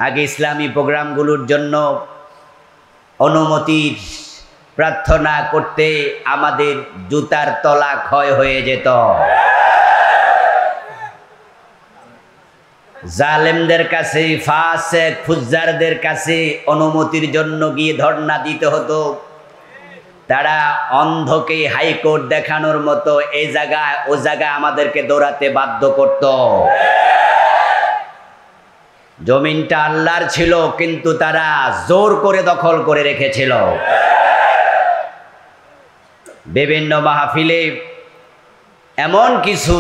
আগে ইসলামী প্রোগ্রামগুলোর জন্য অনুমতির প্রার্থনা করতে আমাদের জুতার তলা ক্ষয় হয়ে যেত। জালেমদের কাছে, ফাসিক ফুজ্জারদের কাছে অনুমতির জন্য গিয়ে ধর্ণা দিতে হতো। তারা অন্ধকে হাইকোর্ট দেখানোর মতো এই জায়গায় ও জায়গায় আমাদেরকে দৌড়াতে বাধ্য করত। জমিনটা আল্লাহর ছিল, কিন্তু তারা জোর করে দখল করে রেখেছিল। বিভিন্ন মাহফিলে এমন কিছু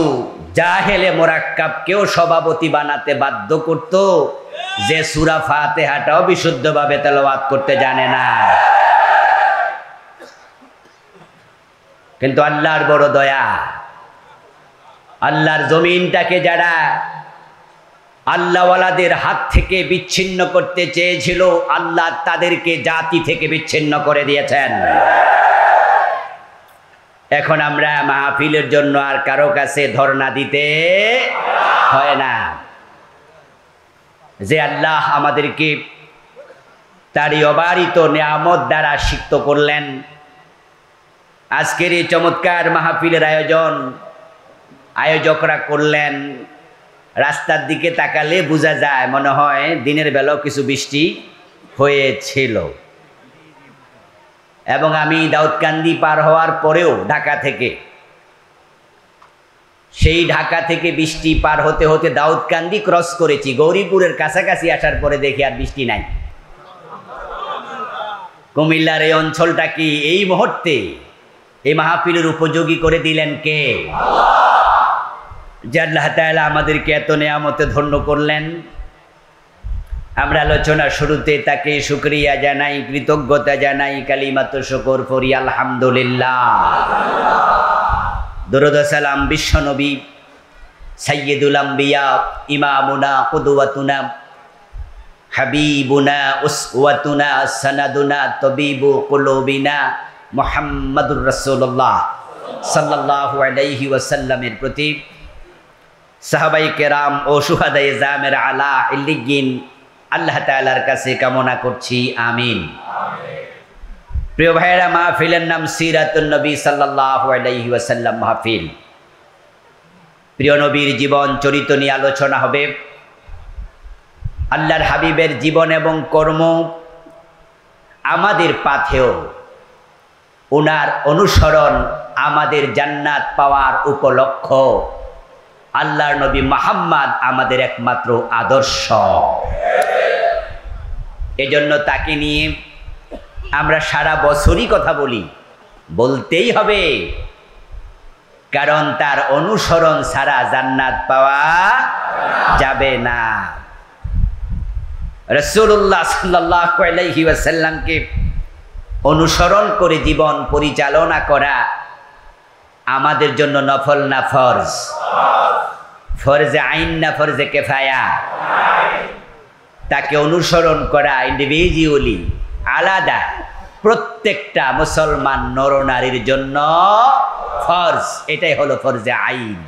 জাহেলে মোরাক্কাবকেও সভাপতি বানাতে বাধ্য করত যে সূরা ফাতিহাটাও বিশুদ্ধভাবে তেলাওয়াত করতে জানে না। কিন্তু আল্লাহর বড় দয়া, আল্লাহর জমিনটাকে যারা আল্লাহওয়ালাদের হাত থেকে বিচ্ছিন্ন করতে চেয়েছিল, আল্লাহ তাদেরকে জাতি থেকে বিচ্ছিন্ন করে দিয়েছেন। এখন আমরা মাহফিলের জন্য আর কারো কাছে ধর্ণা দিতে হয় না। যে আল্লাহ আমাদেরকে তারই অবারিত নিয়ামত দ্বারা সিক্ত করলেন, আজকের এই চমৎকার মাহফিলের আয়োজকরা করলেন। রাস্তার দিকে তাকালে বোঝা যায় মনে হয় দিনের বেলাও কিছু বৃষ্টি হয়েছিল। এবং আমি দাউদকান্দি পার হওয়ার পরেও ঢাকা থেকে বৃষ্টি পার হতে হতে দাউদকান্দি ক্রস করেছি, গৌরীপুরের কাছাকাছি আসার পরে দেখি আর বৃষ্টি নাই। কুমিল্লার এই অঞ্চলটা কি এই মুহূর্তে এই মাহফিলের উপযোগী করে দিলেন কে? যে আল্লাহ তাআলা আমাদেরকে এত নিয়ামতে ধন্য করলেন। আমরা আলোচনার শুরুতে তাকে শুকরিয়া জানাই, কৃতজ্ঞতা জানাই, কালিমাতু শুকর পড়ি আলহামদুলিল্লাহ। দরুদ ও সালাম বিশ্বনবী সাইয়্যিদুল আম্বিয়া ইমামুনা কুদওয়াতুনা হাবিবুনা উসওয়াতুনা সানাদুনা তবিবু কুলুবিনা মুহাম্মাদুর রাসূলুল্লাহ সাল্লাল্লাহু আলাইহি ওয়াসাল্লামের প্রতি, সাহাবায়ে কেরাম ও শুহাদায়ে জামের আলা ইল্লিগিন আল্লাহ তাআলার কাছে কামনা করছি, আমিন। প্রিয় ভাইয়েরা, মাহফিলের নাম সিরাতুন নবী সাল্লাল্লাহু আলাইহি ওয়াসাল্লাম মাহফিল। প্রিয় নবীর জীবন চরিত্র নিয়ে আলোচনা হবে। আল্লাহর হাবিবের জীবন এবং কর্ম আমাদের পাথেয়, ওনার অনুসরণ আমাদের জান্নাত পাওয়ার উপলক্ষ। আল্লাহর নবী মুহাম্মদ আমাদের একমাত্র আদর্শ। এজন্য তাকে নিয়ে আমরা সারা বছরই কথা বলতেই হবে, কারণ তার অনুসরণ ছাড়া জান্নাত পাওয়া যাবে না। রাসূলুল্লাহ সাল্লাল্লাহু আলাইহি ওয়াসাল্লামকে অনুসরণ করে জীবন পরিচালনা করা আমাদের জন্য নফল না ফরজ? ফরজে আইন না ফরজে কিফায়া? তাকে অনুসরণ করা ইন্ডিভিজুয়ালি আলাদা প্রত্যেকটা মুসলমান নরনারীর জন্য ফরজ। এটাই হলো ফরজে আইন।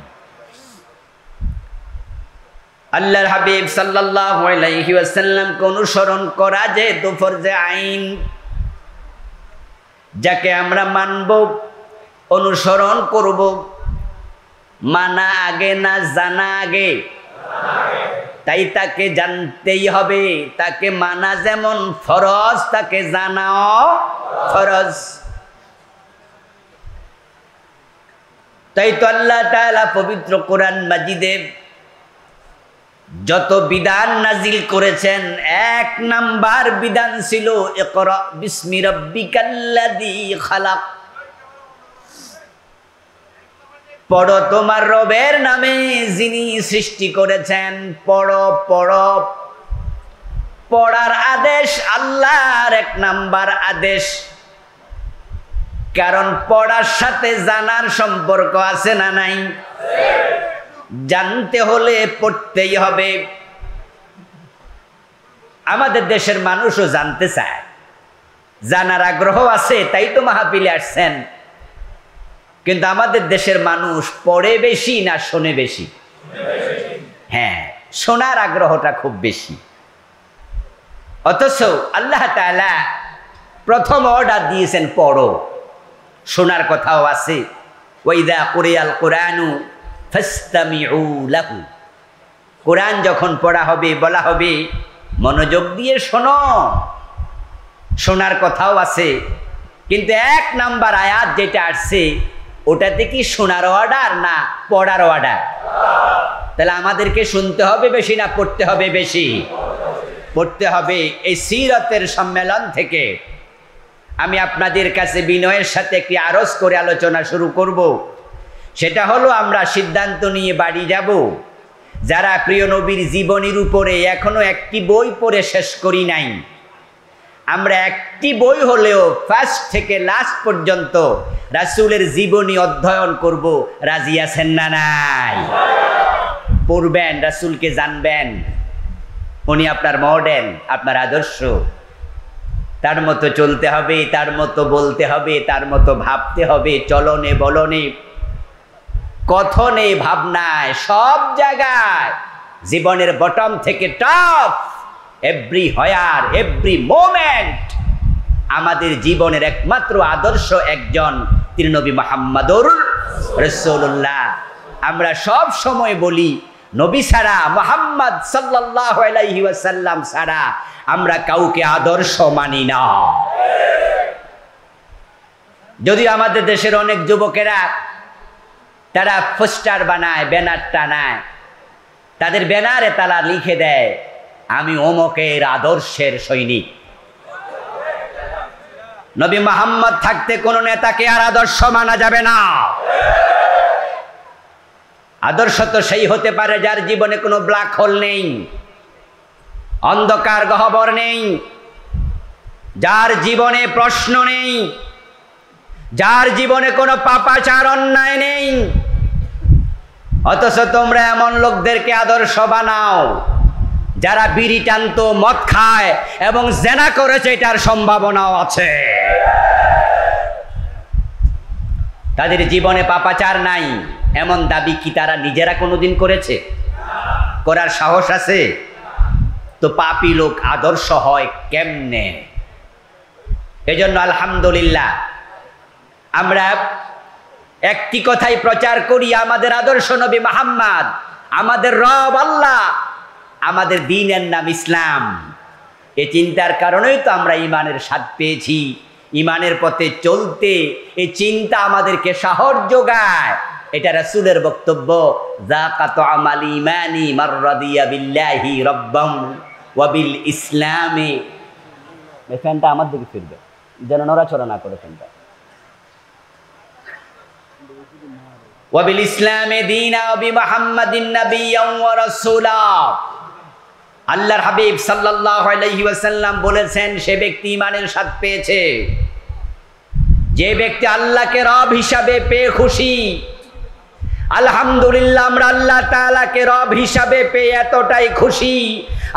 আল্লাহর হাবিব সাল্লাল্লাহু আলাইহি ওয়াসাল্লামকে অনুসরণ করা যেহেতু ফরজে আইন, যাকে আমরা মানব, অনুসরণ করব, মানা আগে না জানা আগে? তাই তাকে জানতেই হবে। তাকে মানা যেমন ফরজ, তাকে জানাও ফরজ। তাই তো আল্লাহ তাআলা পবিত্র কোরআন মাজিদে যত বিধান নাজিল করেছেন, এক নাম্বার বিধান ছিল ইকরা বিসমি রাব্বিকাল্লাযী খালাক। পড়ো তোমার রবের নামে যিনি সৃষ্টি করেছেন। পড়ো পড়ো। পড়ার আদেশ আল্লাহর এক নাম্বার আদেশ, কারণ পড়ার সাথে জানার সম্পর্ক আছে না নাই? জানতে হলে পড়তেই হবে। আমাদের দেশের মানুষও জানতে চায়, জানার আগ্রহ আছে, তাই তো মাহফিলে আসছেন। কিন্তু আমাদের দেশের মানুষ পড়ে বেশি না শোনে বেশি? হ্যাঁ, শোনার আগ্রহটা খুব বেশি। অথচ আল্লাহ তাআলা প্রথম অর্ডার দিয়েছেন পড়ো। শোনার কথাও আছে, ওয়াইদা কুরিয়াল কুরআনু ফাসতামিউ লাহু। কোরআন যখন পড়া হবে, বলা হবে মনোযোগ দিয়ে শোনো। শোনার কথাও আছে, কিন্তু 1 নাম্বার আয়াত যেটা আসছে ওটাতে কি শোনার অর্ডার না পড়ার অর্ডার? তাহলে আমাদেরকে শুনতে হবে বেশি না পড়তে হবে বেশি? পড়তে হবে। এই সিরাতের সম্মেলন থেকে আমি আপনাদের কাছে বিনয়ের সাথে একটি আরজ করে আলোচনা শুরু করব। সেটা হলো, আমরা সিদ্ধান্ত নিয়ে বাড়ি যাব, যারা প্রিয় নবীর জীবনীর উপরে এখনো একটি বই পড়ে শেষ করি নাই, আমরা একটি বই হলেও ফার্স্ট থেকে লাস্ট পর্যন্ত রাসূলের জীবনী অধ্যয়ন করব। রাজি আছেন না নাই? পড়বেন, রাসূলকে জানবেন, উনি আপনার মডেল, আপনার আদর্শ। তার মতো চলতে হবে, তার মতো বলতে হবে, তার মতো ভাবতে হবে, চলনে বলনে কথনে ভাবনায় সব জায়গায়, জীবনের বটম থেকে টপ, এভরি হয়ার এভরি মোমেন্ট আমাদের জীবনের একমাত্র আদর্শ একজন, তিনি নবী মুহাম্মদুর রাসূলুল্লাহ। আমরা সব সময় বলি নবী ছাড়া, মুহাম্মদ সাল্লাল্লাহু আলাইহি ওয়াসাল্লাম ছাড়া আমরা কাউকে আদর্শ মানি না। যদিও আমাদের দেশের অনেক যুবকেরা তারা পোস্টার বানায়, ব্যানার টানায়, তাদের ব্যানারে তারা লিখে দেয় আমি অমুকের আদর্শের সৈনিক। নবী মুহাম্মদ থাকতে কোন নেতাকে আর আদর্শ মানা যাবে না। আদর্শ তো সেই হতে পারে যার জীবনে কোনো ব্ল্যাক হোল নেই, অন্ধকার গহ্বর নেই, যার জীবনে প্রশ্ন নেই, যার জীবনে কোনো পাপাচার অন্যায় নেই। অথচ তোমরা এমন লোকদেরকে আদর্শ বানাও যারা বিড়ি টানত, মদ খায় এবং জেনা করেছে, এটার সম্ভাবনাও আছে। তাদের জীবনে পাপাচার নাই, এমন দাবি কি তারা নিজেরা কোনোদিন করেছে? করার সাহস আছে? তো পাপী লোক আদর্শ হয় কেমনে? এজন্য আলহামদুলিল্লাহ আমরা একটি কথাই প্রচার করি, আমাদের আদর্শ নবী মুহাম্মদ, আমাদের রব আল্লাহ, আমাদের দ্বীনের নাম ইসলাম। এই চিন্তার কারণেই তো আমরা ঈমানের স্বাদ পেয়েছি। ঈমানের পথে চলতে এই চিন্তা আমাদেরকে সাহস যোগায়। এটা রাসূলের বক্তব্য, যাকাতু আমাল ঈমানি মার রাদিয়া বিল্লাহি রাব্বাম ওয়া বিল ইসলামে। এই ফ্যানটা আমার দিকে ফিরবে যেন নড়াচড়া না করে ফ্যানটা। ওয়া বিল ইসলামে দীনা ওয়া বি মুহাম্মাদিন নাবিয়্যান ওয়া রাসূলা। আল্লাহর হাবিব সাল্লাল্লাহু আলাইহি ওয়াসাল্লাম বলেছেন, সে ব্যক্তি ঈমানের স্বাদ পেয়েছে যে ব্যক্তি আল্লাহকে রব হিসাবে পেয়ে খুশি। আলহামদুলিল্লাহ আমরা আল্লাহ তাআলাকে রব হিসাবে পেয়ে এতটাই খুশি,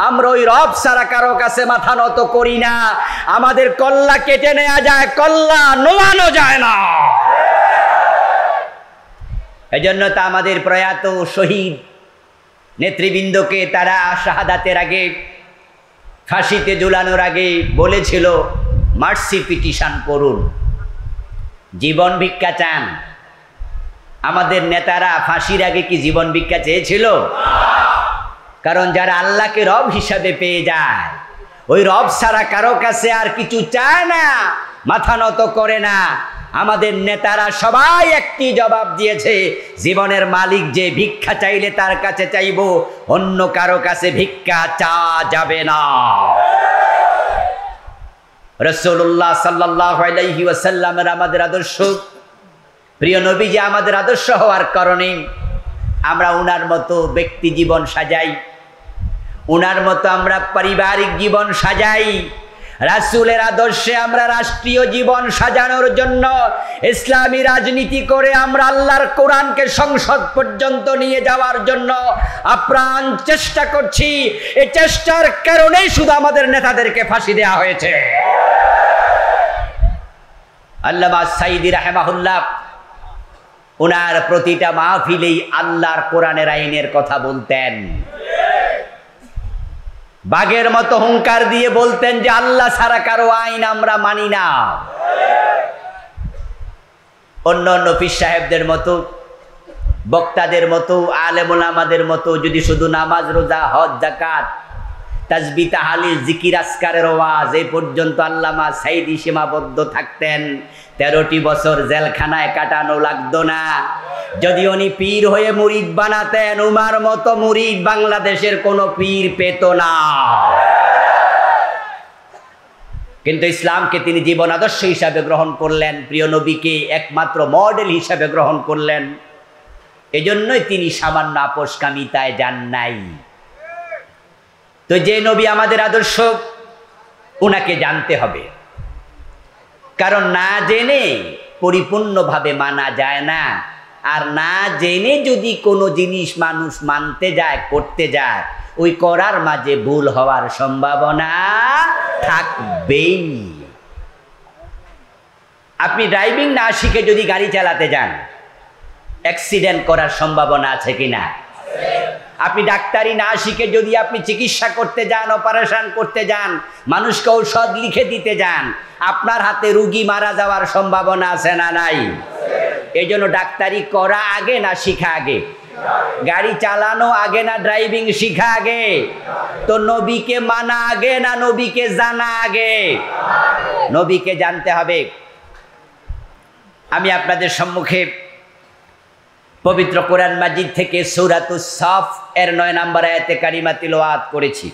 আমরা ওই রব ছাড়া কারো কাছে মাথা নত করি না। আমাদের কল্লা কেটে নেওয়া যায়, কল্লা নোয়ানো যায় না। এজন্য তো আমাদের প্রয়াত শহীদ নেতৃবৃন্দকে তারা শাহাদাতের আগে, ফাঁসিতে ঝুলানোর আগে বলেছিল মার্সি পিটিশন করুন, জীবন ভিক্ষা চান। আমাদের নেতারা ফাঁসির আগে কি জীবন ভিক্ষা চেয়েছিল? কারণ যারা আল্লাহকে রব হিসাবে পেয়ে যায়, ওই রব ছাড়া কারো কাছে আর কিছু চায় না, মাথা নত করে না। আমাদের নেতারা সবাই একটি জবাব দিয়েছে, জীবনের মালিক যে ভিক্ষা চাইলে তার কাছে চাইব, অন্য কারো কাছে ভিক্ষা চাওয়া যাবে না। রাসূলুল্লাহ সাল্লাল্লাহু আলাইহি ওয়াসাল্লামের আমাদের আদর্শ, প্রিয় নবী যে আমাদের আদর্শ হওয়ার কারণে আমরা উনার মতো ব্যক্তি জীবন সাজাই, উনার মতো আমরা পারিবারিক জীবন সাজাই। রাসূলের আদর্শে আমরা রাষ্ট্রীয় জীবন সাজানোর জন্য ইসলামী রাজনীতি করে আমরা আল্লাহর কোরআনকে সংসদ পর্যন্ত নিয়ে যাওয়ার জন্য আপ্রাণ চেষ্টা করছি। এই চেষ্টার কারণেই শুধু আমাদের নেতাদেরকে ফাঁসি দেওয়া হয়েছে। আল্লামা সাইদি রাহিমাহুল্লাহ ওনার প্রতিটা মাহফিলেই আল্লাহর কোরআনের আইনের কথা বলতেন। বাঘের মতো হুঙ্কার দিয়ে বলতেন যে আল্লাহ ছাড়া কারো আইন আমরা মানি না। অন্য অন্য পীর সাহেবদের মতো, বক্তাদের মতো, আলেম ওলামাদের মতো যদি শুধু নামাজ, রোজা, হজ, যাকাত, তাসবিহ, তাহলিল, জিকির, আজকারের ওয়াজ এই পর্যন্ত আল্লামা সাইদি সীমাবদ্ধ থাকতেন, 13টি বছর জেলখানায় কাটানো লাগতো না। যদি উনি পীর হয়ে মুরিদ বানাতেন, উমার মতো মুরিদ বাংলাদেশের কোনো পীর পেত না। কিন্তু ইসলামকে তিনি জীবন আদর্শ হিসাবে গ্রহণ করলেন, প্রিয় নবীকে একমাত্র মডেল হিসাবে গ্রহণ করলেন। এজন্যই তিনি সামান্য আপোষকামিতায় যান নাই। তো যে নবী আমাদের আদর্শ, উনাকে জানতে হবে, কারণ না জেনে পরিপূর্ণভাবে মানা যায় না। আর না জেনে যদি কোনো জিনিস মানুষ মানতে যায়, করতে যায়, ওই করার মাঝে ভুল হওয়ার সম্ভাবনা থাকবেই। আপনি ড্রাইভিং না শিখে যদি গাড়ি চালাতে যান, অ্যাক্সিডেন্ট করার সম্ভাবনা আছে কিনা? আপনি ডাক্তারি না শিখে যদি আপনি চিকিৎসা করতে যান, অপারেশন করতে যান, মানুষকে ঔষধ লিখে দিতে যান, আপনার হাতে রুগী মারা যাওয়ার সম্ভাবনা আছে না নাই? এই জন্য ডাক্তারি করা আগে না শিখা আগে? গাড়ি চালানো আগে না ড্রাইভিং শিখা আগে? তো নবীকে মানা আগে না নবীকে জানা আগে? নবীকে জানতে হবে। আমি আপনাদের সম্মুখে পবিত্র কোরআন মাজিদ থেকে সূরাতুস সাফ এর 9 নম্বর আয়াতে কারিমা তিলাওয়াত করেছি।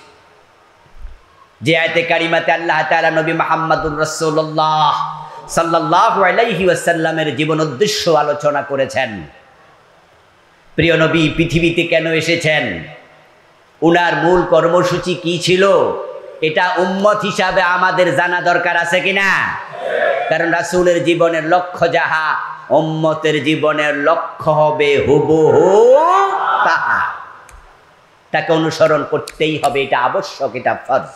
যে আয়াতে কারিমাতে আল্লাহ তাআলা নবী মুহাম্মদুর রাসূলুল্লাহ সাল্লাল্লাহু আলাইহি ওয়াসাল্লামের জীবন উদ্দেশ্য আলোচনা করেছেন। প্রিয় নবী পৃথিবীতে কেন এসেছেন, উনার মূল কর্মসূচি কি ছিল, এটা উম্মত হিসাবে আমাদের জানা দরকার আছে কিনা? কারণ রাসূলের জীবনের লক্ষ্য যাহা, উম্মতের জীবনের লক্ষ্য হবে হুবহু তাহা। তাকে অনুসরণ করতেই হবে, এটা আবশ্যক, এটা ফরজ।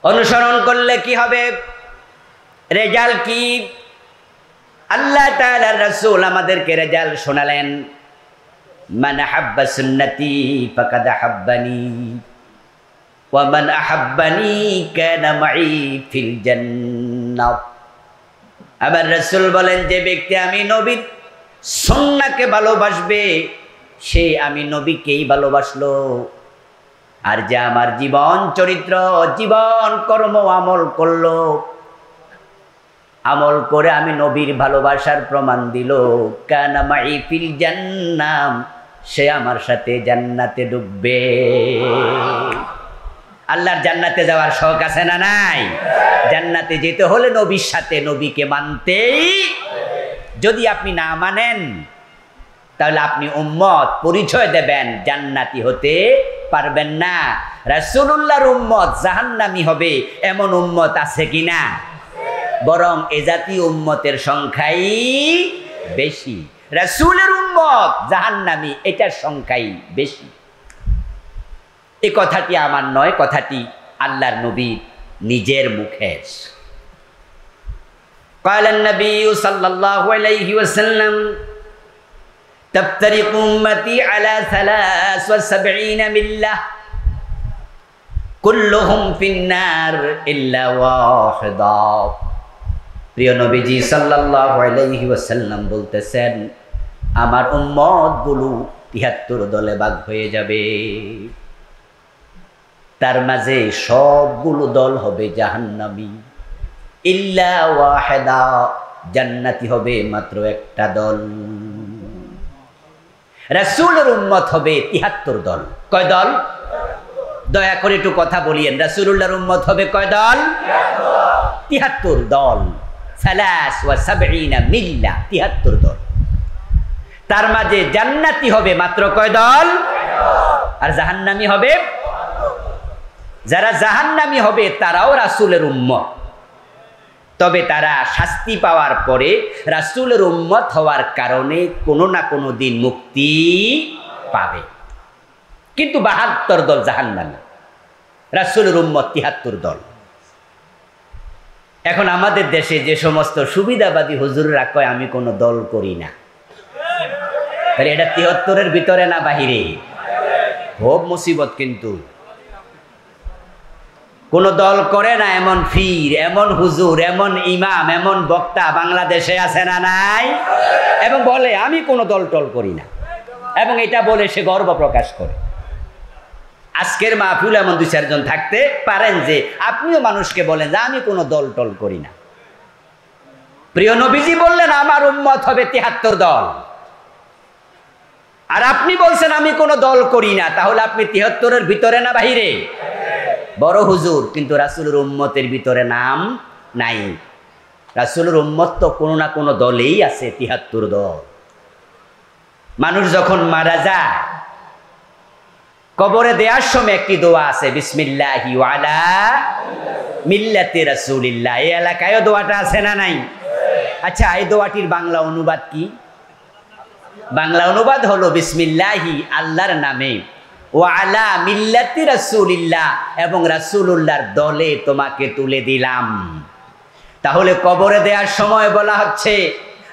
অনুসরণ করলে কি হবে, রেজাল্ট কি? আল্লাহ তাআলার রাসূল আমাদেরকে রেজাল্ট শোনালেন, মান আহাব্বা সুন্নতি ফাকাদ আহাব্বানি ওয়া মান আহাব্বানি কানা মাই ফিল জান্নাহ। আবার রাসূল বলেন, যে ব্যক্তি আমি নবীর সুন্নাহকে ভালোবাসবে, সে আমি নবীকেই ভালোবাসলো। আর যে আমার জীবন চরিত্র, জীবন কর্ম আমল করলো, আমল করে আমি নবীর ভালোবাসার প্রমাণ দিল, কানা মাই ফিল জান্নাহ, সে আমার সাথে জান্নাতে ঢুকবে। আল্লাহর জান্নাতে যাওয়ার শখ আছে না নাই? জান্নাতে যেতে হলে নবীর সাথে, নবীকে মানতেই। যদি আপনি না মানেন, তাহলে আপনি উম্মত পরিচয় দেবেন, জান্নাতি হতে পারবেন না। রাসূলুল্লাহর উম্মত জাহান্নামী হবে এমন উম্মত আছে কিনা? বরং এ জাতীয় উম্মতের সংখ্যাই বেশি। রাসূলের উম্মত জাহান্নামী, এটার সংখ্যাই বেশি। এই কথাটি আমার নয়, কথাটি আল্লাহর নবী নিজের মুখের। قال النبي صلى الله عليه وسلم تفترق أمتي على 73 ملة كلهم في النار إلا واحدا। প্রিয় নবীজি সাল্লাল্লাহু আলাইহি ওয়াসাল্লাম বলতেছেন, আমার উম্মতগুলো 73 দলে ভাগ হয়ে যাবে, তার মাঝে সবগুলো দল হবে জাহান্নামী, ইল্লা ওয়াহিদা, জান্নাতি হবে মাত্র একটা দল। রাসূলের উম্মত হবে 73 দল। কয় দল? দয়া করে একটু কথা বলিয়েন, রাসূলুল্লাহর উম্মত হবে কয় দল? 73 দল। 73 মিল্লা, 73 দল। তার মাঝে জান্নাতি হবে মাত্র কয় দল? আর জাহান্নামী হবে? যারা জাহান্নামী হবে তারাও রাসূলের উম্মত, তবে তারা শাস্তি পাওয়ার পরে রাসূলের উম্মত হওয়ার কারণে কোনো না কোনো দিন মুক্তি পাবে। কিন্তু 72 দল জাহান্নামী, রাসূলের উম্মত 73 দল। এখন আমাদের দেশে যে সমস্ত সুবিধাবাদী হুজুররা কয় আমি কোনো দল করি না, তাহলে এটা 73-এর ভিতরে না বাহিরে? খুব মুসিবত। কিন্তু কোন দল করে না এমন পীর, এমন হুজুর, এমন ইমাম, এমন বক্তা বাংলাদেশে আছে না নাই? এবং বলে আমি কোনো দল টল করি না, এবং এটা বলে সে গর্ব প্রকাশ করে। আজকের মাহফিল এমন 2-4 জন থাকতে পারেন যে আপনিও মানুষকে বলেন যে আমি কোনো দল টল করি না। প্রিয় নবীজি বললেন আমার উম্মত হবে 73 দল, আর আপনি বলছেন আমি কোনো দল করি না, তাহলে আপনি 73-এর ভিতরে না বাহিরে? বড় হুজুর, কিন্তু রাসূলের উম্মতের ভিতরে নাম নাই। রাসূলের উম্মত তো কোনো না কোনো দলেই আছে, 73 দল। মানুষ যখন মারা যায় কবরে দেওয়ার সময় একটি দোয়া আছে, বিসমিল্লাহি ওয়া আলা মিল্লাতি রাসূলিল্লাহ। এই এলাকায়ও দোয়াটা আছে না নাই? আচ্ছা, এই দোয়াটির বাংলা অনুবাদ কি? বাংলা অনুবাদ হলো বিসমিল্লাহি, আল্লাহর নামে, ওয়া আলা মিল্লাতি রাসূলিল্লাহ, এবং রাসূলুল্লাহর দলে তোমাকে তুলে দিলাম। তাহলে কবরে দেওয়ার সময় বলা হচ্ছে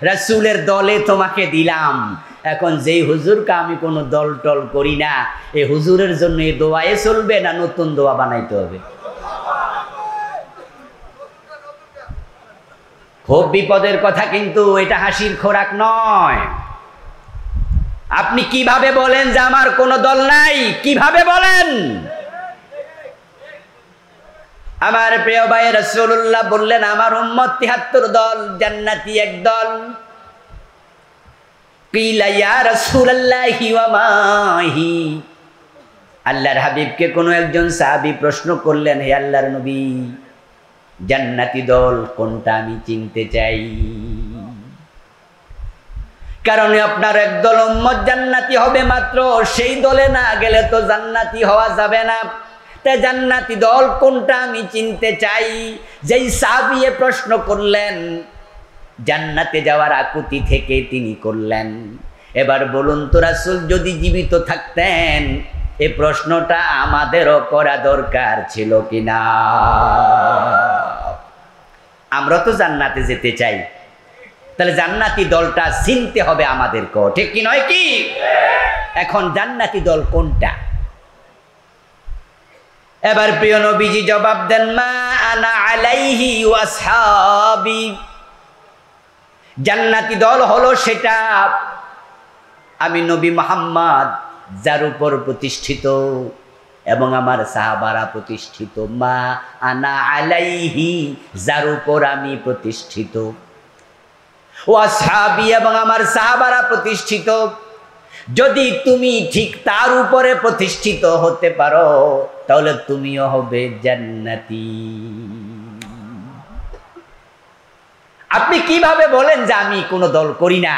রাসূলের দলে তোমাকে দিলাম। এখন যেই হুজুরকে আমি কোনো দল টল করি না, এই হুজুরের জন্য এই দোয়ায়ে চলবে না নতুন দোয়া বানাইতে হবে? খুব বিপদের কথা, কিন্তু এটা হাসির খোরাক নয়। আপনি কিভাবে বলেন যে আমার কোনো দল নাই? কিভাবে বলেন? আমার প্রিয় ভাই রাসূলুল্লাহ বললেন আমার উম্মত 73 দল, জান্নাতি এক দল। কিলা ইয়া রাসূলুল্লাহি ওয়া মাহি, আল্লাহর হাবিবকে কোনো একজন সাহাবী প্রশ্ন করলেন, হে আল্লাহর নবী, জান্নাতি দল কোনটা আমি চিনতে চাই। কারণ আপনার একদল উম্মত জান্নাতি হবে মাত্র, সেই দলে না গেলে তো জান্নাতি হওয়া যাবে না। তাই জান্নাতি দল কোনটা আমি চিনতে চাই। যেই সাহাবী প্রশ্ন করলেন, জান্নাতে যাওয়ার আকুতি থেকে তিনি করলেন, এবার বলুন তো রাসূল যদি জীবিত থাকতেন এই প্রশ্নটা আমাদেরও করা দরকার ছিল কিনা? আমরা তো জান্নাতে যেতে চাই, তাহলে জান্নাতি দলটা চিনতে হবে আমাদেরকে, ঠিক কি নয় কি? এখন জান্নাতি দল কোনটা? এবার প্রিয় নবীজি জবাব দেন, মা আনা আলাইহি ওয়া আসহাবি। জান্নাতি দল হলো সেটা আমি নবী মুহাম্মদ যার উপর প্রতিষ্ঠিত এবং আমার সাহাবারা প্রতিষ্ঠিত। মা আনা আলাইহি, যার উপর আমি প্রতিষ্ঠিত, ওয়া আসহাবি, এবং আমার সাহাবারা প্রতিষ্ঠিত। যদি তুমি ঠিক তার উপরে প্রতিষ্ঠিত হতে পারো তাহলে তুমিও হবে জান্নাতি। আপনি কিভাবে বলেন যে আমি কোনো দল করি না?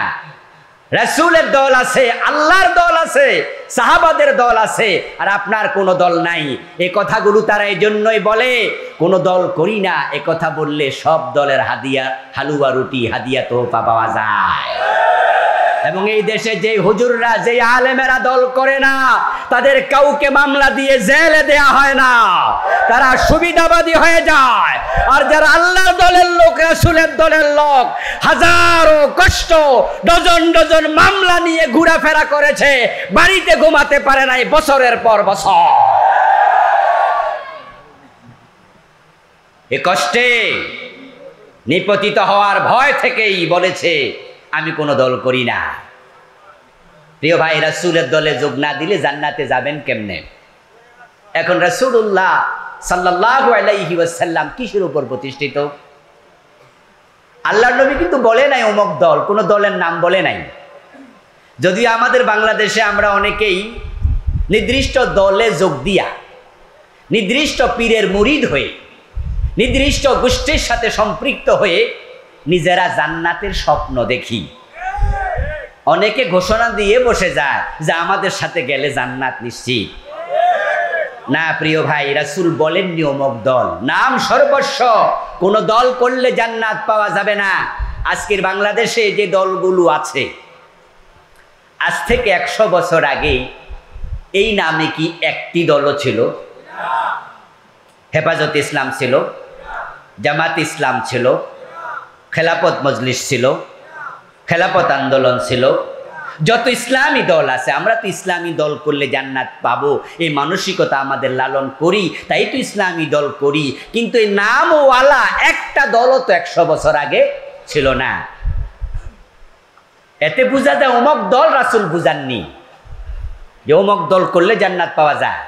রাসূলের দল আছে, আল্লাহর দল আছে, সাহাবাদের দল আছে, আর আপনার কোনো দল নাই। এই কথাগুলো তারা এই জন্যই বলে কোনো দল করি না। এ কথা বললে সব দলের হাদিয়া, হালুয়া রুটি, হাদিয়া তোহফা পাওয়া যায়। এবং এই দেশে যে হুজুররা, যে আলেমেরা দল করে না, তাদের কাউকে মামলা দিয়ে জেলে দেয়া হয় না, তারা সুবিধাবাদী হয়ে যায়। আর যারা আল্লাহর দলের লোক, রাসূলের দলের লোক, হাজারো কষ্ট, ডজন ডজন মামলা নিয়ে ঘোরাফেরা করেছে, বাড়িতে ঘুমাতে পারে নাই বছরের পর বছর। এ কষ্টে নিপতিত হওয়ার ভয় থেকেই বলেছে আমি কোনো দল করি না। প্রিয় ভাই, রাসূলের দলে যোগ না দিলে জান্নাতে যাবেন কেমনে? এখন রাসূলুল্লাহ সাল্লাল্লাহু আলাইহি ওয়াসাল্লাম কিসের উপর প্রতিষ্ঠিত? আল্লাহর নবী কিন্তু বলে নাই অমুক দল, কোনো দলের নাম বলে নাই। যদিও আমাদের বাংলাদেশে আমরা অনেকেই নির্দিষ্ট দলে যোগ দিয়া, নির্দিষ্ট পীরের মুরিদ হয়ে, নির্দিষ্ট গোষ্ঠীর সাথে সম্পৃক্ত হয়ে নিজেরা জান্নাতের স্বপ্ন দেখি। অনেকে ঘোষণা দিয়ে বসে যায় যে আমাদের সাথে গেলে জান্নাত নিশ্চিত। না প্রিয় ভাই, রাসূল বলেননি অমুক দল, নাম সর্বস্ব, কোন দল করলে জান্নাত পাওয়া যাবে না। আজকের বাংলাদেশে যে দলগুলো আছে, আজ থেকে 100 বছর আগে এই নামে কি একটি দলও ছিল? হেফাজত ইসলাম ছিল, জামাত ইসলাম ছিল, খেলাফত মজলিস ছিল, খেলাফত আন্দোলন ছিল, যত ইসলামী দল আছে, আমরা তো ইসলামী দল করলে জান্নাত পাবো এই মানসিকতা আমাদের লালন করি, তাই তো ইসলামী দল করি। কিন্তু এই নামওয়ালা একটা দলও তো 100 বছর আগে ছিল না। এতে বোঝা যায় অমুক দল রাসূল বুঝাননি যে অমুক দল করলে জান্নাত পাওয়া যায়।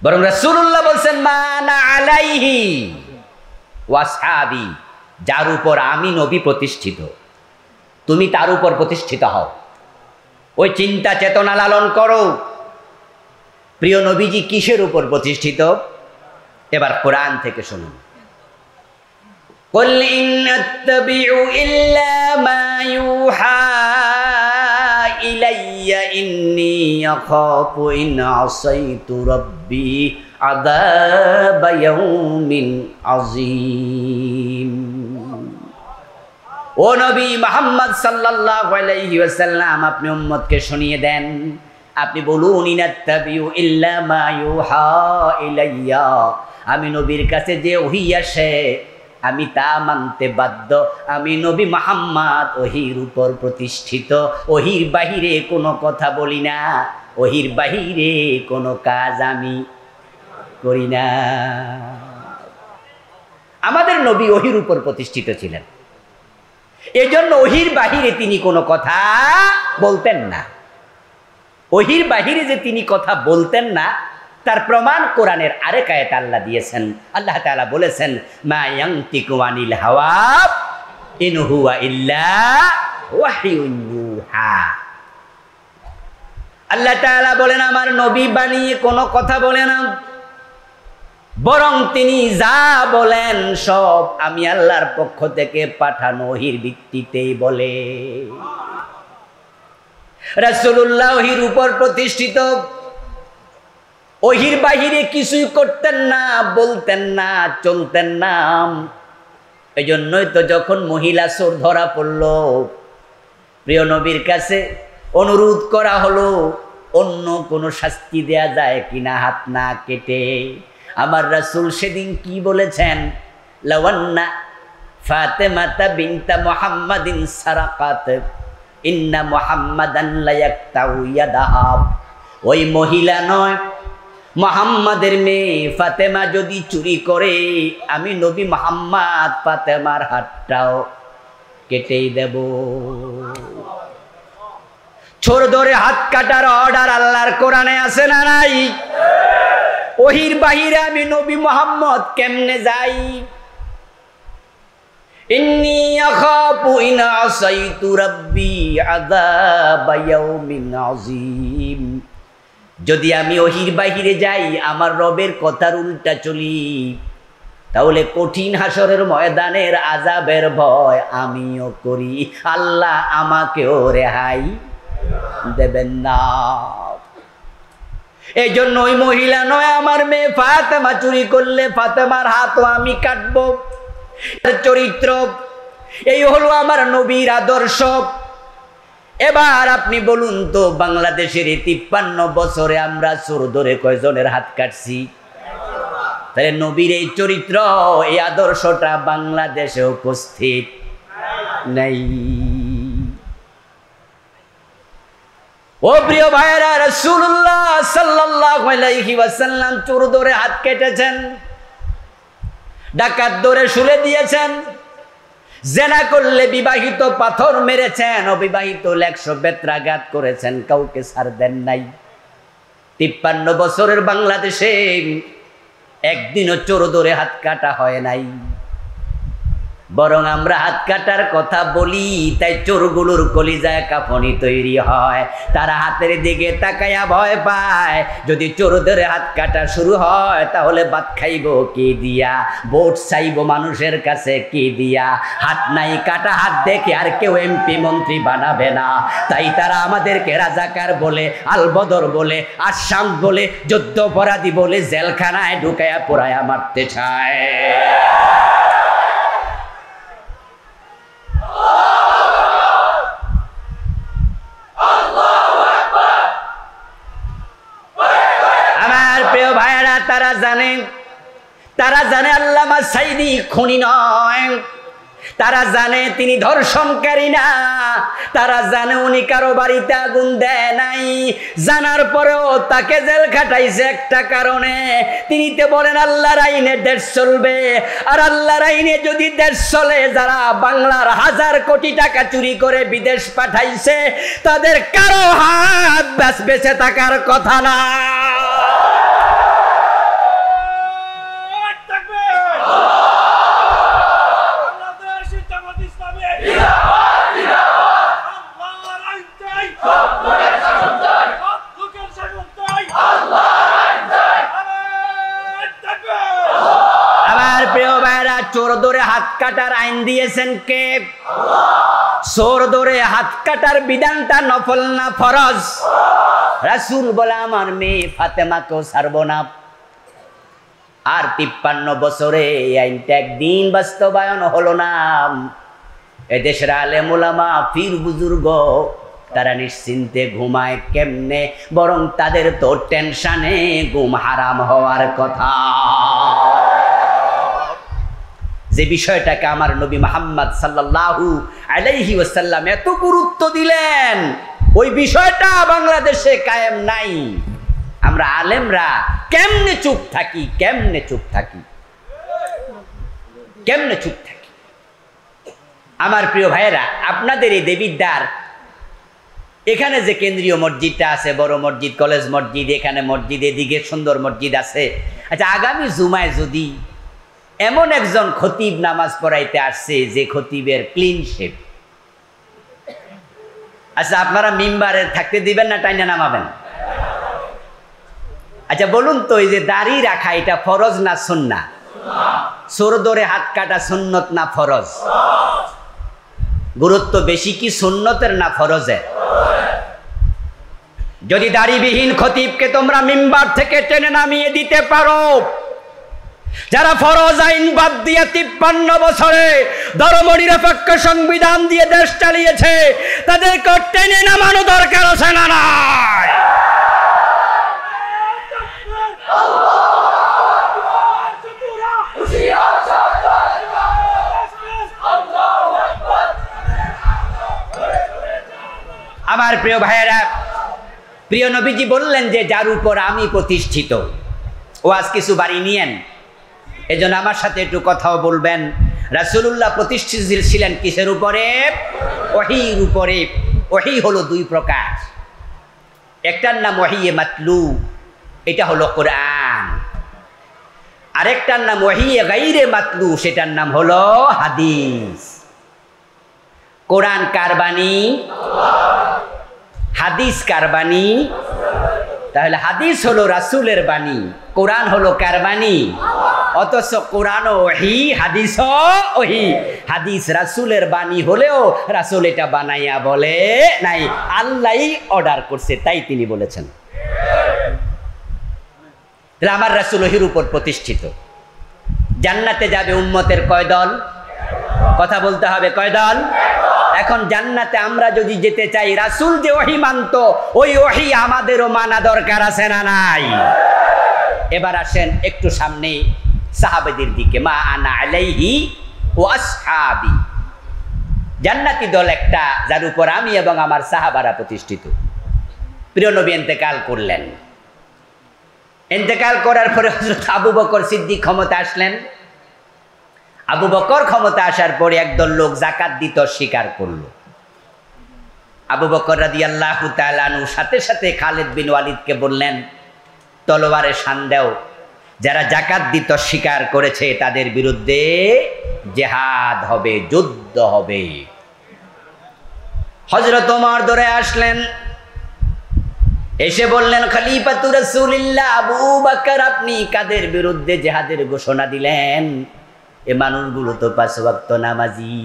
বরং রাসূলুল্লাহ বলছেন মানা আলাইহি ওয়াসহাবি, যার উপর আমি নবী প্রতিষ্ঠিত তুমি তার উপর প্রতিষ্ঠিত হও। ওই চিন্তা চেতনা লালন করো। প্রিয় নবীজি কিসের উপর প্রতিষ্ঠিত? এবার কোরআন থেকে শুনুন। কুল ইন আত্তাবিউ ইল্লা মা ইউহা ইলাইয়া ইন্নী আখাফু ইন আসাইতু রাব্বি আযাবা ইয়াউমিন আযীম। ও নবী মুহাম্মদ সাল্লাল্লাহু আলাইহি ওয়াসাল্লাম, আপনি উম্মতকে শুনিয়ে দেন, আপনি বলুন ইনাত্তাবিউ ইল্লা মা ইউহা ইলাইয়া, আমি নবীর কাছে যে ওহী আসে আমি তা মানতে বাধ্য। আমি নবী মুহাম্মদ ওহীর উপর প্রতিষ্ঠিত, ওহীর বাহিরে কোনো কথা বলি না, ওহীর বাহিরে কোনো কাজ আমি করি না। আমাদের নবী ওহীর উপর প্রতিষ্ঠিত ছিলেন, এজন্য ওহীর বাহিরে তিনি কোনো কথা বলতেন না। ওহীর বাহিরে যে তিনি কথা বলতেন না তার প্রমাণ কোরআনের আরেক আয়াতে আল্লাহ দিয়েছেন। আল্লাহ তাআলা বলেছেন মা ইয়ানতিকু আনিল হাওয়া ইন হুয়া ইল্লা ওয়াহয়ুন ইউহা। আল্লাহ তাআলা বলেন আমার নবী বানিয়ে কোনো কথা বলে না, বরং তিনি যা বলেন সব আমি আল্লাহর পক্ষ থেকে পাঠানো ওহীর ভিত্তিতেই বলে। রাসূলুল্লাহ ওহীর উপর প্রতিষ্ঠিত, ওহীর বাহিরে কিছুই করতেন না, বলতেন না, চলতেন না। এজন্যই তো যখন মহিলা চোর ধরা পড়ল, প্রিয় নবীর কাছে অনুরোধ করা হলো অন্য কোনো শাস্তি দেয়া যায় কিনা হাত না কেটে। আমার রাসূল সেদিন কি বলেছেন? লাওয়ান্না ফাতেমাতা বিনতা মুহাম্মাদিন সারাকাত ইন্না মুহাম্মাদান লা ইয়াকতাউ ইয়াদাহা। ওই মহিলা নয়, মুহাম্মাদের মেয়ে ফাতেমা যদি চুরি করে আমি নবী মুহাম্মদ ফাতেমার হাতটাও কেটেই দেব। চোর ধরে হাত কাটার অর্ডার আল্লাহর কোরআনে আছে না নাই? ওহীর বাহিরে আমি নবী মুহাম্মদ কেমনে যাই? ইন্নী আখাফু ইন আসাইতু রাব্বি আযাবা ইয়াউমিন আযীম। যদি আমি ওহীর বাহিরে যাই, আমার রবের কথার উল্টা চলি, তাহলে কঠিন হাসরের ময়দানের আযাবের ভয় আমিও করি। আল্লাহ আমাকেও রেহাই দেবেন না। এই জন্য ওই মহিলা নয়, আমার মেয়ে ফাতেমা চুরি করলে ফাতেমার হাতও আমি কাটবো। চরিত্র এই হলো আমার নবীর আদর্শ। এবার আপনি বলুন তো, বাংলাদেশের 53 বছরে আমরা চোর ধরে কয়জনের হাত কাটছি? তাহলে নবীর এই চরিত্র, এই আদর্শটা বাংলাদেশে উপস্থিত নাই। ও প্রিয় ভাইরা, রাসূলুল্লাহ সাল্লাল্লাহু আলাইহি ওয়াসাল্লাম চোর ধরে হাত কেটেছেন, ডাকাত ধরে শুলে দিয়েছেন, জেনা করলে বিবাহিত পাথর মেরেছেন, অবিবাহিত 100 বেত্রাঘাত করেছেন, কাউকে ছাড় দেন নাই। 53 বছরের বাংলাদেশে একদিনও চোর ধরে হাত কাটা হয় নাই। বরং আমরা হাত কাটার কথা বলি, তাই চোরগুলোর কলিজায় কাফনি তৈরি হয়। তারা হাতের দিকে তাকায়া ভয় পায়, যদি চোরদের হাত কাটা শুরু হয় তাহলে ভাত খাইব কি দিয়া, ভোট চাইব মানুষের কাছে কি দিয়া। হাত নাই কাটা হাত দেখে আর কেউ এমপি মন্ত্রী বানাবে না। তাই তারা আমাদেরকে রাজাকার বলে, আলবদর বলে, আসাম বলে, যুদ্ধ অপরাধী বলে জেলখানায় ঢুকায়া পোড়ায়া মারতে চায়। তারা জানে আল্লামা সাইদি খুনি নয়, তারা জানে তিনি ধর্ষণকারী না, তারা জানে উনি কারো বাড়িতে আগুন দেয় নাই, জানার পরেও তাকে জেল খাটাইছে একটা কারণে। তিনি তো বলেন আল্লাহর আইনে দেশ চলবে, আর আল্লাহর আইনে যদি দেশ চলে, যারা বাংলার 1000 কোটি টাকা চুরি করে বিদেশ পাঠাইছে তাদের কারো হাত বেঁচে থাকার কথা না। আমার প্রিয় ভাইরা, চোর ধরে হাত কাটার আইন দিয়েছেন কে? চোর ধরে হাত কাটার বিধানটা নফল না ফরজ? রাসূল বলে আমার মেয়ে ফাতেমাকেও ছাড়বো না। আর 53 বছরে এই আইনটা একদিন বাস্তবায়ন হলো না। এদেশের আলেম ওলামা পীর বুজুর্গ তারা নিশ্চিন্তে ঘুমায় কেমনে? বরং তাদের তো টেনশনে ঘুম হারাম হওয়ার কথা। যে বিষয়টাকে আমার নবী মুহাম্মদ সাল্লাল্লাহু আলাইহি ওয়াসাল্লাম এত গুরুত্ব দিলেন, ওই বিষয়টা বাংলাদেশে কায়েম নাই। আমরা আলেমরা কেমনে চুপ থাকি, কেমনে চুপ থাকি, কেমনে চুপ থাকি? আমার প্রিয় ভাইয়েরা, আপনাদের এই দেবিদ্বার এখানে যে কেন্দ্রীয় মসজিদটা আছে, বড় মসজিদ, কলেজ মসজিদ, এখানে মসজিদ, এদিকে সুন্দর মসজিদ আছে। আচ্ছা, আগামী জুমায় যদি এমন একজন খতিব নামাজ পড়াইতে আসছে যে খতিবের ক্লিন শেভ, আচ্ছা আপনারা মিম্বারে থাকতে দিবেন না টাইনা নামাবেন? আচ্ছা বলুন তো, এই যে দাড়ি রাখা এটা ফরজ না সুন্নাহ? চোর ধরে হাত কাটা সুন্নত না ফরজ? গুরুত্ব বেশি কি সুন্নতের না ফরজের? যদি দাড়িবিহীন খতিবকে তোমরা মিম্বার থেকে টেনে নামিয়ে দিতে পারো, যারা ফরজ আইন বাদ দিয়ে 53 বছরে ধর্মনিরপেক্ষ সংবিধান দিয়ে দেশ চালিয়েছে, তাদেরকে টেনে নামানো দরকার আছে না নাই? আমার প্রিয় ভাইয়েরা, প্রিয় নবীজি বললেন যে যার উপর আমি প্রতিষ্ঠিত, ও আজ কিছু বাড়ি নিয়েন, এজন্য আমার সাথে একটু কথাও বলবেন। রাসূলুল্লাহ প্রতিষ্ঠিত ছিলেন কিসের উপরে? ওহীর উপরে। ওহী হলো 2 প্রকার, একটার নাম ওহীয়ে মাতলু, এটা হলো কোরআন, আরেকটার নাম ওহীয়ে গায়রে মাতলু, সেটার নাম হলো হাদিস। কোরআন কার বাণী? হাদিস কার বাণী? তাহলে হাদিস হলো রাসূলের বাণী, কোরআন হলো কার বাণী? অথচ কোরআনও ওহী, হাদিসও ওহী। হাদিস রাসূলের বাণী হলেও রাসূল এটা বানাইয়া বলে নাই, আল্লাহই অর্ডার করছে, তাই তিনি বলেছেন। তাহলে আমার রাসূল ওহীর উপর প্রতিষ্ঠিত। জান্নাতে যাবে উম্মতের কয় দল? কথা বলতে হবে, কয় দল? এখন জান্নাতে আমরা যদি যেতে চাই, রাসূল যে ওহী মানতো, ওই ওহী আমাদেরও মানা দরকার আছে না নাই? এবার আসেন একটু সামনে সাহাবাদের দিকে। মা আনা আলাইহি ওয়া আসহাবি, জান্নাতি দল একটা, যার উপর আমি এবং আমার সাহাবারা প্রতিষ্ঠিত। প্রিয় নবী ইন্তেকাল করলেন। ইন্তেকাল করার পরে হযরত আবু বকর সিদ্দিক ক্ষমতা আসলেন। আবু বকর ক্ষমতা আসার পরে একদল লোক যাকাত দিতে অস্বীকার করলো। আবু বকর রাদিয়াল্লাহু তাআলা আনহু সাথে সাথে খালিদ বিন ওয়ালিদকে বললেন, তলোয়ারে শান দাও, যারা যাকাত দিতে অস্বীকার করেছে তাদের বিরুদ্ধে জিহাদ হবে, যুদ্ধ হবে। হযরত ওমর দৌড়ে আসলেন, এসে বললেন, খলিফাতুর রাসূলিল্লাহ আবু বকর, আপনি কাদের বিরুদ্ধে জিহাদের ঘোষণা দিলেন? এ মানুষগুলো তো 5 ওয়াক্ত নামাজি,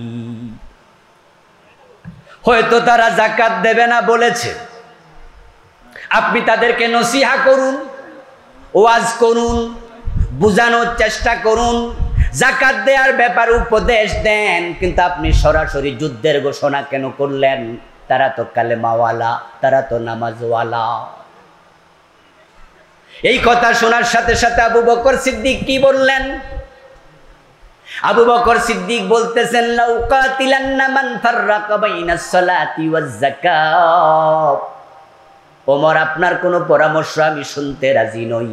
হয়তো তারা যাকাত দেবে না বলেছে, আপনি তাদেরকে নসিহা করুন, ওয়াজ করুন, বুঝানোর চেষ্টা করুন, যাকাত দেওয়ার ব্যাপারে উপদেশ দেন, কিন্তু আপনি সরাসরি যুদ্ধের ঘোষণা কেন করলেন? তারা তো কালেমাওয়ালা, তারা তো নামাজওয়ালা। এই কথা শোনার সাথে সাথে আবু বকর সিদ্দিক কি বললেন? আবু বকর সিদ্দিক বলতেছেন লাউ কাতিলান্না মান ফাররাকা বাইনাস সালাতি ওয়াজ যাকাত। ওমর, আপনার কোনো পরামর্শ আমি শুনতে রাজি নই,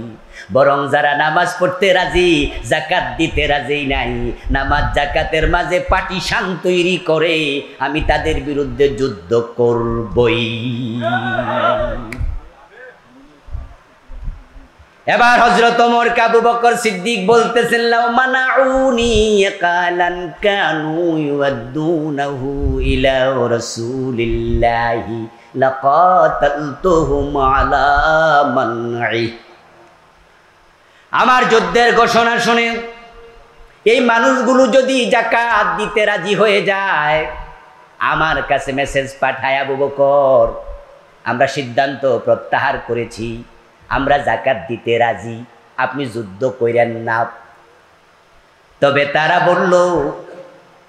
বরং যারা নামাজ পড়তে রাজি, যাকাত দিতে রাজি নাই, নামাজ যাকাতের মাঝে পার্টিশন তৈরি করে, আমি তাদের বিরুদ্ধে যুদ্ধ করবই। এবার হযরত ওমর আবু বকর সিদ্দিক বলতেছেন লাউ মানাউনি ইয়াকালান কানু ইউদ্দুনাহু ইলা রাসূলিল্লাহি লাকাতালতুহুম আলা মানঈ। আমার যুদ্ধের ঘোষণা শুনে এই মানুষগুলো যদি যাকাত দিতে রাজি হয়ে যায়, আমার কাছে মেসেজ পাঠায়, আবু বকর আমরা সিদ্ধান্ত প্রত্যাহার করেছি, আমরা যাকাত দিতে রাজি, আপনি যুদ্ধ কইরেন না। তবে তারা বলল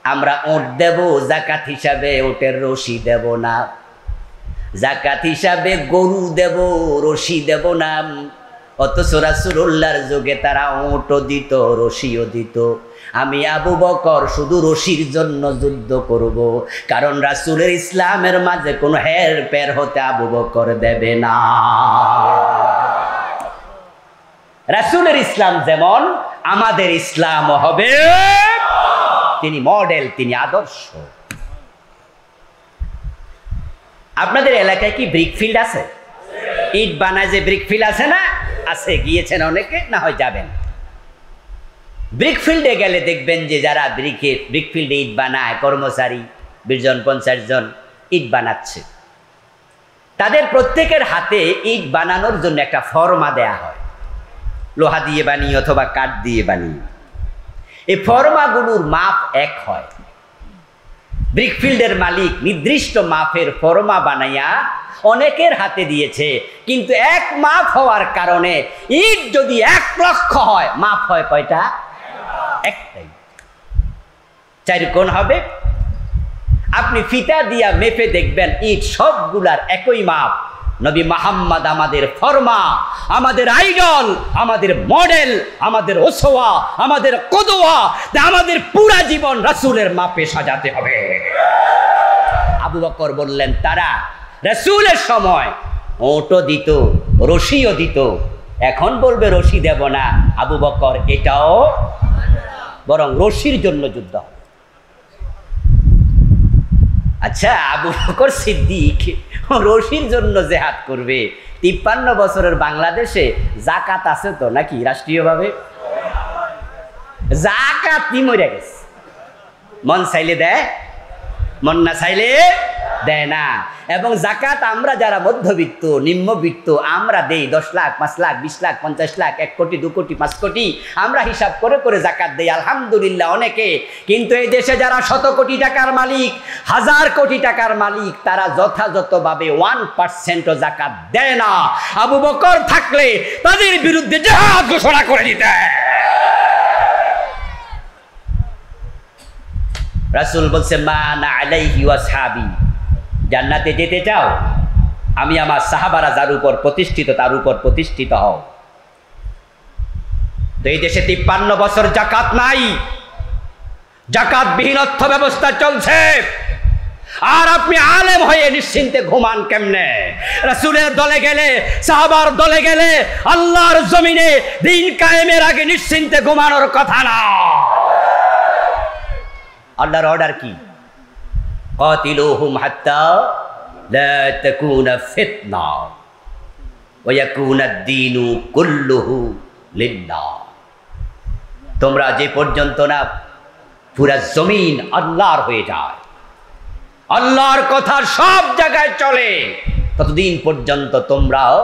আমরা ওট দেব, যাকাত হিসাবে ওটের রশি দেব না, যাকাত হিসাবে গরু দেব, রশি দেব না। অথচ রাসূলুল্লাহর যুগে তারা ওটও দিত, রশিও দিত। আমি আবু বকর শুধু রশির জন্য যুদ্ধ করব, কারণ রাসূলের ইসলামের মাঝে কোনো হের পের হতে আবু বকর দেবে না। রাসূলের ইসলাম যেমন, আমাদের ইসলাম হবে, তিনি মডেল, তিনি আদর্শ। আপনাদের এলাকায় কি ব্রিকফিল্ড আছে? ইট বানায় যে ব্রিকফিল্ড আছে না, আছে, গিয়েছেন অনেকে, না হয় যাবেন। ব্রিকফিল্ডে গেলে দেখবেন যে যারা ব্রিকফিল্ডে ইট বানায়, কর্মচারী 20 জন 50 জন ইট বানাচ্ছে, তাদের প্রত্যেকের হাতে ইট বানানোর জন্য একটা ফর্মা দেয়া হয়, লোহা দিয়ে বানিয়ে অথবা কাঠ দিয়ে বানিয়ে। এই ফর্মাগুলোর মাপ এক হয়। ব্রিকফিল্ডের মালিক নির্দিষ্ট মাপের ফর্মা বানাইয়া অনেকের হাতে দিয়েছে, কিন্তু এক মাপ হওয়ার কারণে ইট যদি 1 লক্ষ হয়, মাপ হয় কয়টা? একটাই। 4 কোণ হবে। আপনি ফিতা দিয়া মেপে দেখবেন ইট সবগুলার একই মাপ। নবী মুহাম্মদ আমাদের ফরমা, আমাদের আইডল, আমাদের মডেল, আমাদের ওসওয়া, আমাদের কদওয়া, আমাদের পুরা জীবন রাসূলের মাপে সাজাতে হবে। আবু বকর বললেন তারা রাসূলের সময় ওটও দিত, রশিও দিত, এখন বলবে রশি দেব না। আবু বকর এটাও, বরং রশির জন্য যুদ্ধ হবে। আচ্ছা, আবু বকর সিদ্দিক রশির জন্য জেহাদ করবে? 53 বছরের বাংলাদেশে যাকাত আছে তো নাকি? রাষ্ট্রীয়ভাবে যাকাত কি মরে গেছে? মন চাইলে দেয়, মন না চাইলে দেয় না। এবং যাকাত আমরা যারা মধ্যবিত্ত, নিম্নবিত্ত, আমরা দেই 10 লাখ, 5 লাখ, 20 লাখ, 50 লাখ, 1 কোটি, 2 কোটি, 5 কোটি, আমরা হিসাব করে করে যাকাত দেই, আলহামদুলিল্লাহ অনেকে। কিন্তু এই দেশে যারা 100 কোটি টাকার মালিক, 1000 কোটি টাকার মালিক, তারা যথাযথভাবে 1% যাকাত দেয় না। আবু বকর থাকলে তাদের বিরুদ্ধে জিহাদ ঘোষণা করে দিতে। রাসূল বলছে মানা আলাইহি ওয়াসহাবি, জান্নাতে যেতে চাও, আমি আমার সাহাবারা যার উপর প্রতিষ্ঠিত তার উপর প্রতিষ্ঠিত হও। তো এই দেশে 53 বছর যাকাত নাই, যাকাতবিহীন অর্থ ব্যবস্থা চলছে, আর আপনি আলেম হয়ে নিশ্চিন্তে ঘুমান কেমনে? রাসূলের দলে গেলে, সাহাবার দলে গেলে, আল্লাহর জমিনে দিন কায়েমের আগে নিশ্চিন্তে ঘুমানোর কথা না। আল্লাহর অর্ডার কি? কাতিলুহুম হাত্তা লা তাকুনা ফিতনা ওয়া ইয়াকুনা আদ-দীনু কুল্লুহু লিল্লাহ। তোমরা যে পর্যন্ত না পুরা জমিন আল্লাহর হয়ে যায়, আল্লাহর কথা সব জায়গায় চলে, ততদিন পর্যন্ত তোমরাও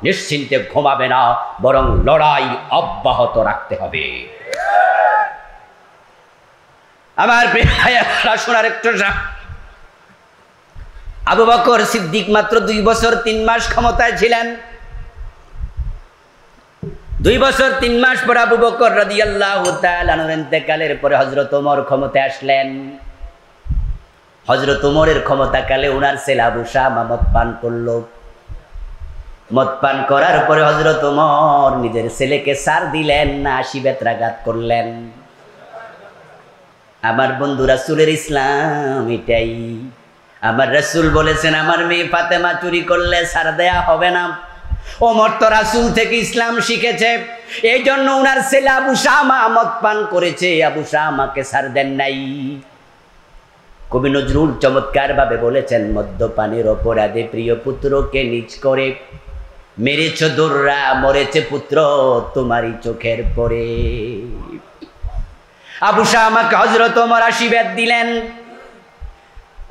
নিশ্চিন্তে ঘুমাবে না, বরং লড়াই অব্যাহত রাখতে হবে। আমার প্রিয় ভাইয়েরা, শোনার একটু, আবু বকর সিদ্দিক মাত্র 2 বছর 3 মাস ক্ষমতায় ছিলেন। 2 বছর 3 মাস পর আবু বকর রাদিয়াল্লাহু তাআলা আনহুর ইন্তেকালের পরে হযরত ওমর ক্ষমতায় আসলেন। হযরত ওমরের ক্ষমতাকালে ওনার ছেলে আবু শামা মদ পান করল। মদ পান করার পরে হযরত ওমর নিজের ছেলেকে সার দিলেন না, 80 বেত্রাঘাত করলেন। আমার বন্ধু রাসূলের ইসলাম এটাই। আমার রাসূল বলেছেন আমার মেয়ে ফাতেমা চুরি করলে ছাড় দেয়া হবে না। ওমর তো রাসূল থেকে ইসলাম শিখেছে, এই জন্য উনার ছেলে আবু শামা মদ পান করেছে, আবু শামাকে ছাড় দেন নাই। কবি নজরুল চমৎকার ভাবে বলেছেন, মদ্যপানের অপরাধে প্রিয় পুত্রকে নিজ করে মেরেছ দোররা, মরেছে পুত্র তোমারই চোখের পরে। আবু শামাকে হযরত ওমর আশীর্বাদ দিলেন,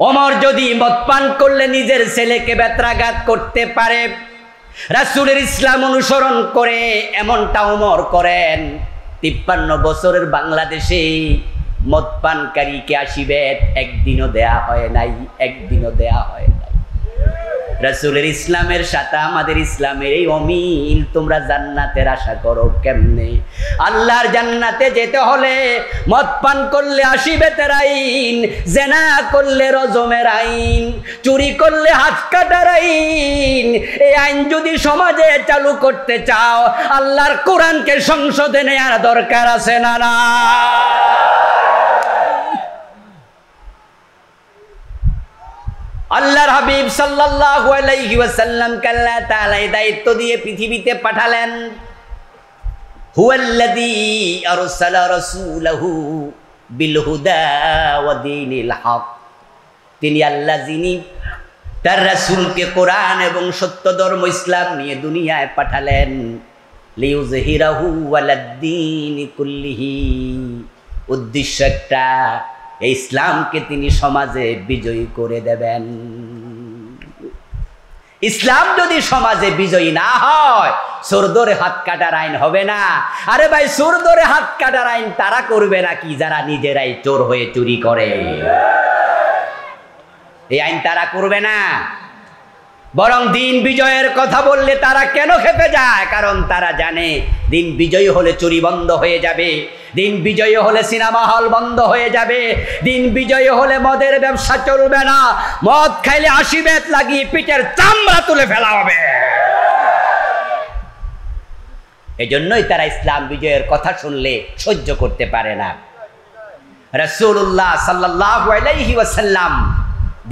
ওমর যদি মদ পান করলে নিজের ছেলেকে বেত্রাঘাত করতে পারে, রাসূলের ইসলাম অনুসরণ করে এমনটা ওমর করেন। 53 বছরের বাংলাদেশে মদ পানকারীকে আশীর্বাদ একদিনও দেয়া হয় নাই, একদিনও দেয়া হয় নাই। রাসূলের ইসলামের সাথে আমাদের ইসলামের এই অমিল। তোমরা জান্নাতের আশা করো কেমনে? আল্লাহর জান্নাতে যেতে হলে মদ পান করলে আশীর্বাদের আইন, জেনা করলে রজমের আইন, চুরি করলে হাত কাটার আইন। এই আইন যদি সমাজে চালু করতে চাও, আল্লাহর কোরআনকে সংসদে নেওয়ার দরকার আছে না? না, আল্লাহর হাবিব সাল্লাল্লাহু আলাইহি ওয়াসাল্লামকে আল্লাহ তাআলা দায়িত্ব দিয়ে পৃথিবীতে পাঠালেন। হুয়াল্লাযী আরসালা রাসূলাহু বিল হুদা ওয়া দীনিল হক। তিনি আল্লাহ যিনি তার রাসূলকে কোরআন এবং সত্য ধর্ম ইসলাম নিয়ে দুনিয়ায় পাঠালেন। লিইউযহিরাহু আলাদ-দীনি কুল্লিহি। উদ্দেশ্য একটা, এই ইসলামকে তিনি সমাজে বিজয়ী করে দেবেন। ইসলাম যদি সমাজে বিজয়ী না হয়, চোর ধরে হাত কাটার আইন হবে না। আরে ভাই, চোর ধরে হাত কাটার আইন তারা করবে নাকি যারা নিজেরাই চোর হয়ে চুরি করে? এই আইন তারা করবে না। বরং দিন বিজয়ের কথা বললে তারা কেন খেপে যায়? কারণ তারা জানে দিন বিজয়ী হলে চুরি বন্ধ হয়ে যাবে, দিন বিজয়ী হলে সিনেমা হল বন্ধ হয়ে যাবে, দিন বিজয়ী হলে মদের ব্যবসা চলবে না, মদ খাইলে আশীর্বাদ লাগিয়ে পিঠের চামড়া তুলে ফেলা হবে। এজন্যই তারা ইসলাম বিজয়ের কথা শুনলে সহ্য করতে পারে না। রাসূলুল্লাহ সাল্লাল্লাহু আলাইহি ওয়াসাল্লাম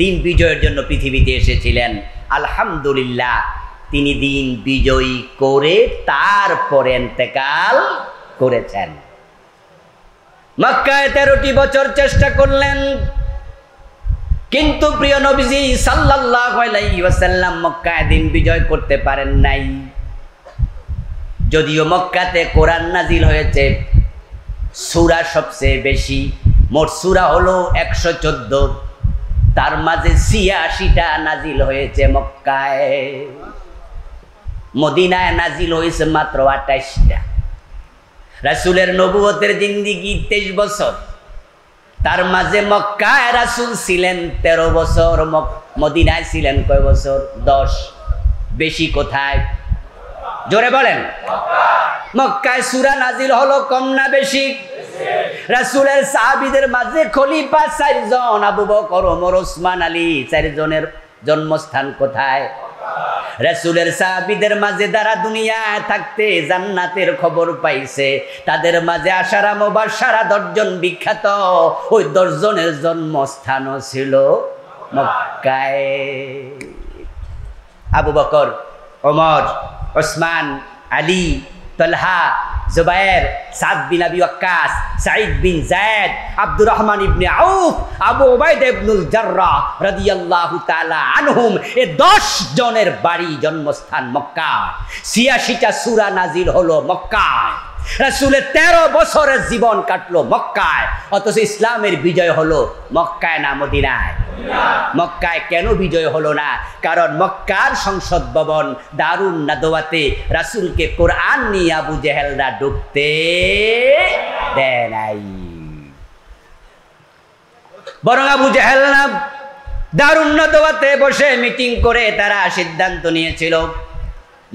দিন বিজয়ের জন্য পৃথিবীতে এসেছিলেন। আলহামদুলিল্লাহ, তিনি দিন বিজয়ী করে তারপরে ইন্তেকাল করেছেন। মক্কায় 13টি বছর চেষ্টা করলেন, কিন্তু প্রিয় নবীজি সাল্লাল্লাহু আলাইহি ওয়াসাল্লাম মক্কায় দিন বিজয় করতে পারেন নাই। যদিও মক্কাতে কোরআন নাজিল হয়েছে, সূরা সবচেয়ে বেশি, মোট সূরা হলো 114, তার মাঝে 86টা নাজিল হয়েছে মক্কায়। মদিনায় নাজিল হয়েছে মাত্র 28টা। রাসূলের নবুয়তের জিন্দেগি 23 বছর, তার মাঝে মক্কায় রাসূল ছিলেন 13 বছর, মদিনায় ছিলেন কয় বছর? 10। বেশি কোথায়? জোরে বলেন। মক্কায় সূরা নাজিল হলো কম না বেশি? রাসূলের সাহাবীদের মাঝে খলিফা 4 জন, আবু বকর, ওমর, ওসমান, আলী। 4 জনের জন্মস্থান কোথায়? রাসূলের সাহাবীদের মাঝে যারা দুনিয়ায় থাকতে জান্নাতের খবর পাইছে, তাদের মাঝে আশারা মুবাশশারা 10 জন বিখ্যাত। ওই 10 জনের জন্মস্থানও ছিল মক্কায়। আবু বকর, ওমর, ওসমান, আলী, তালহা, জুবায়ের, সাদ বিন আবি ওয়াক্কাস, সাঈদ বিন যায়েদ, আব্দুর রহমান ইবনে আউফ, আবু উবাইদা ইবনুল জাররাহ রাদিয়াল্লাহু তাআলা আনহুম। এই 10 জনের বাড়ি জন্মস্থান মক্কায়। 86টা সূরা নাজিল হলো মক্কায়। রাসূলের 13 বছরের জীবন কাটলো মক্কায়, অথচ ইসলামের বিজয় হলো মক্কায় না মদিনায়? মক্কায় কেন বিজয় হলো না? কারণ মক্কার সংসদ ভবন দারুন নাদওয়াতে রাসূলকে কোরআন নিয়ে আবু জেহেলরা ঢুকতে দেয় নাই। বরং আবু জেহেলরা দারুন নাদওয়াতে বসে মিটিং করে তারা সিদ্ধান্ত নিয়েছিল,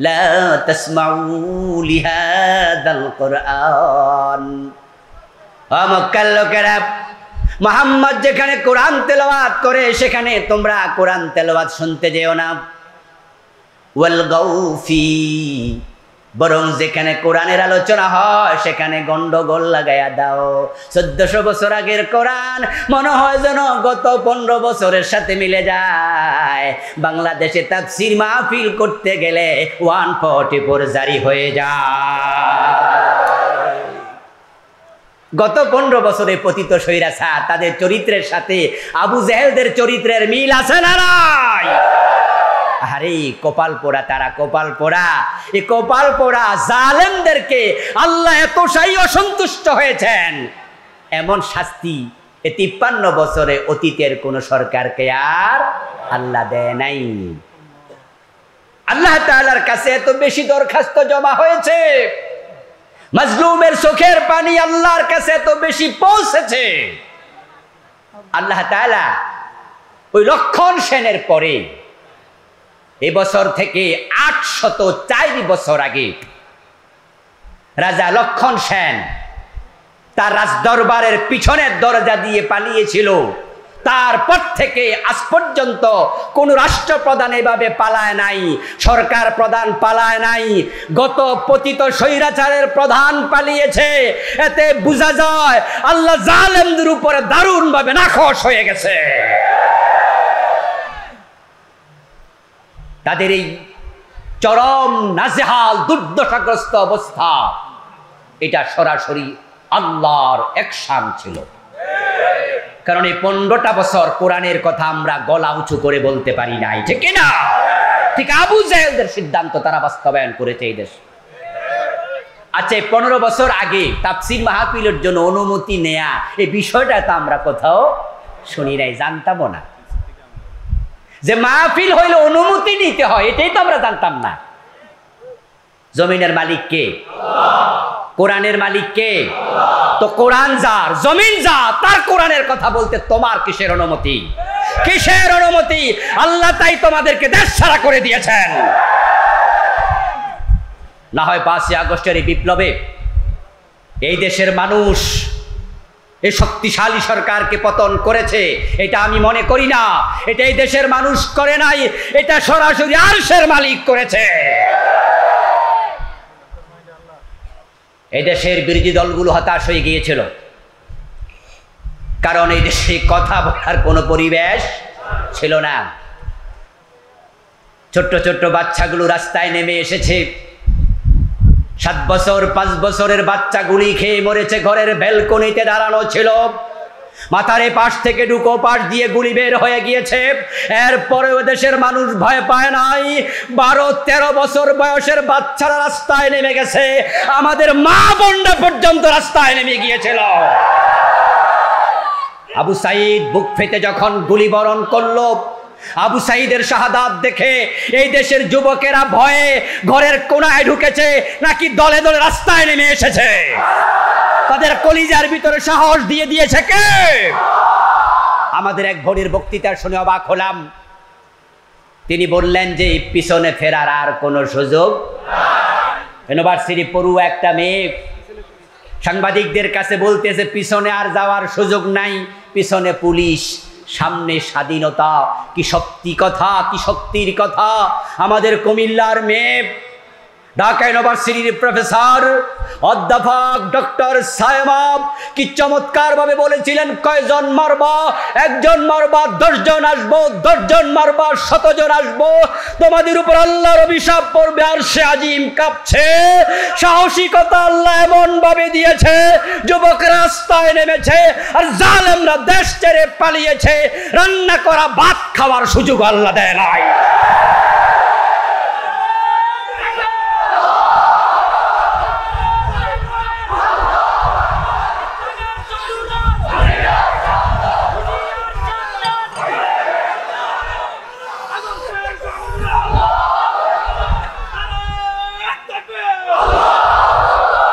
লা তাসমাউ লিহাদাল কোরআন। মক্কার লোকেরা, মুহাম্মদ যেখানে কোরআন তেলাওয়াত করে সেখানে তোমরা কোরআন তেলাওয়াত শুনতে যেও না। ওয়াল গাউফি বরং যেখানে কোরআনের আলোচনা হয় সেখানে গন্ডগোল লাগাইয়া দাও। 1400 বছর আগের কোরআন মনে হয় যেন গত 15 বছরের সাথে মিলে যায়। বাংলাদেশে তাফসীর মাহফিল করতে গেলে 144 জারি হয়ে যায়। গত 15 বছরে পতিত স্বৈরাচার তাদের চরিত্রের সাথে আবু জেহেলদের চরিত্রের মিল আছে না নাই? আরে কপাল পোড়া তারা, কপাল পোড়া। এই কপাল পোড়া জালেমদেরকে আল্লাহ এতটাই অসন্তুষ্ট হয়েছেন, এমন শাস্তি এই 53 বছরে অতীতের কোন সরকারকে আর আল্লাহ দেয় নাই। আল্লাহ তাআলার কাছে এত বেশি দরখাস্ত জমা হয়েছে, মাজলুমের চোখের পানি আল্লাহর কাছে এত বেশি পৌঁছেছে। আল্লাহ তাআলা ওই লক্ষণ সেনের পরে এবছর থেকে 804 বছর আগে রাজা লক্ষণ সেন তার রাজদরবারের পিছনের দরজা দিয়ে পালিয়েছিল। তারপর থেকে আজ পর্যন্ত কোন রাষ্ট্রপ্রধান এভাবে পালায় নাই, সরকার প্রধান পালায় নাই। গত পতিত স্বৈরাচারের প্রধান পালিয়েছে। এতে বোঝা যায় আল্লাহ জালেমদের উপরে দারুণভাবে নাখোশ হয়ে গেছে। তাদের এই চরম নাজেহাল দুর্দশাগ্রস্ত অবস্থা, এটা সরাসরি আল্লাহর একশান ছিল। কারণ এই 15টা বছর কোরআনের কথা আমরা গলা উঁচু করে বলতে পারি নাই, ঠিক না? ঠিক আবু জেহেলদের সিদ্ধান্ত তারা বাস্তবায়ন করেছে এই দেশ। আচ্ছা, 15 বছর আগে তাফসীর মাহফিলের জন্য অনুমতি নেয়া এই বিষয়টা তো আমরা কোথাও শুনি নাই, জানতামও না। যে মাহফিল হইলে অনুমতি নিতে হয় এটাই তো আমরা জানতাম না। জমিনের মালিক কে? কোরআনের মালিক কে? তো কোরআন যার, জমিন যার, তার কোরআনের কথা বলতে তোমার কিসের অনুমতি? কিসের অনুমতি? আল্লাহ তাই তোমাদেরকে দেশ ছাড়া করে দিয়েছেন। না হয় 5ই আগস্টের এই বিপ্লবে এই দেশের মানুষ এই শক্তিশালী সরকারকে পতন করেছে, এটা আমি মনে করি না। এটা এই দেশের মানুষ করে নাই, এটা সরাসরি আরশের মালিক করেছে। এই দেশের বিরোধী দলগুলো হতাশ হয়ে গিয়েছিল, কারণ এই দেশে কথা বলার কোনো পরিবেশ ছিল না। ছোট্ট ছোট্ট বাচ্চাগুলো রাস্তায় নেমে এসেছে। 7 বছর 5 বছরের বাচ্চা গুলি খেয়ে মরেছে, ঘরের ব্যালকনিতে দাঁড়ানো ছিল। মাথার পাশ থেকে ঢুকো পাশ দিয়ে গুলি বের হয়ে গিয়েছে। এরপরেও দেশের মানুষ ভয় পায় নাই। 12-13 বছর বয়সের বাচ্চারা রাস্তায় নেমে গেছে, আমাদের মা বোনরা পর্যন্ত রাস্তায় নেমে গিয়েছিল। আবু সাঈদ বুক ফেটে যখন গুলি বরণ করলো, আবু সাঈদের শাহাদাত দেখে এই দেশের যুবকেরা ভয়ে ঘরের কোনায় ঢুকেছে নাকি দলে দলে রাস্তায় নেমে এসেছে? তাদের কলিজার ভিতরে সাহস দিয়ে দিয়েছে কে? আমাদের এক ভনির বক্তৃতা শুনে অবাক হলাম। তিনি বললেন যে পিছনে ফেরার আর কোনো সুযোগ নাই। ইউনিভার্সিটি পড়ুয়া একটা মেয়ে সাংবাদিকদের কাছে বলতেছে পিছনে আর যাওয়ার সুযোগ নাই, পিছনে পুলিশ, সামনে স্বাধীনতা। কি শক্তি কথা, কি শক্তির কথা! আমাদের কুমিল্লার মেয়ে ঢাকা ইউনিভার্সিটির প্রফেসর অধ্যাপক ডক্টর সায়েমাব কি চমৎকার ভাবে বলেছিলেন, কয়জন মারবা? 1 জন মারবা, 10 জন আসবো, 10 জন মারবা, 100 জন আসবো, তোমাদের উপর আল্লাহর অভিশাপ পড়বে। আর সে আজিম কাঁপছে। সাহসিকতা আল্লাহ এমন ভাবে দিয়েছে, যুবক রাস্তায় নেমেছে আর জালেমরা দেশ ছেড়ে পালিয়েছে। রান্না করা ভাত খাওয়ার সুযোগ আল্লাহ দেয় নাই।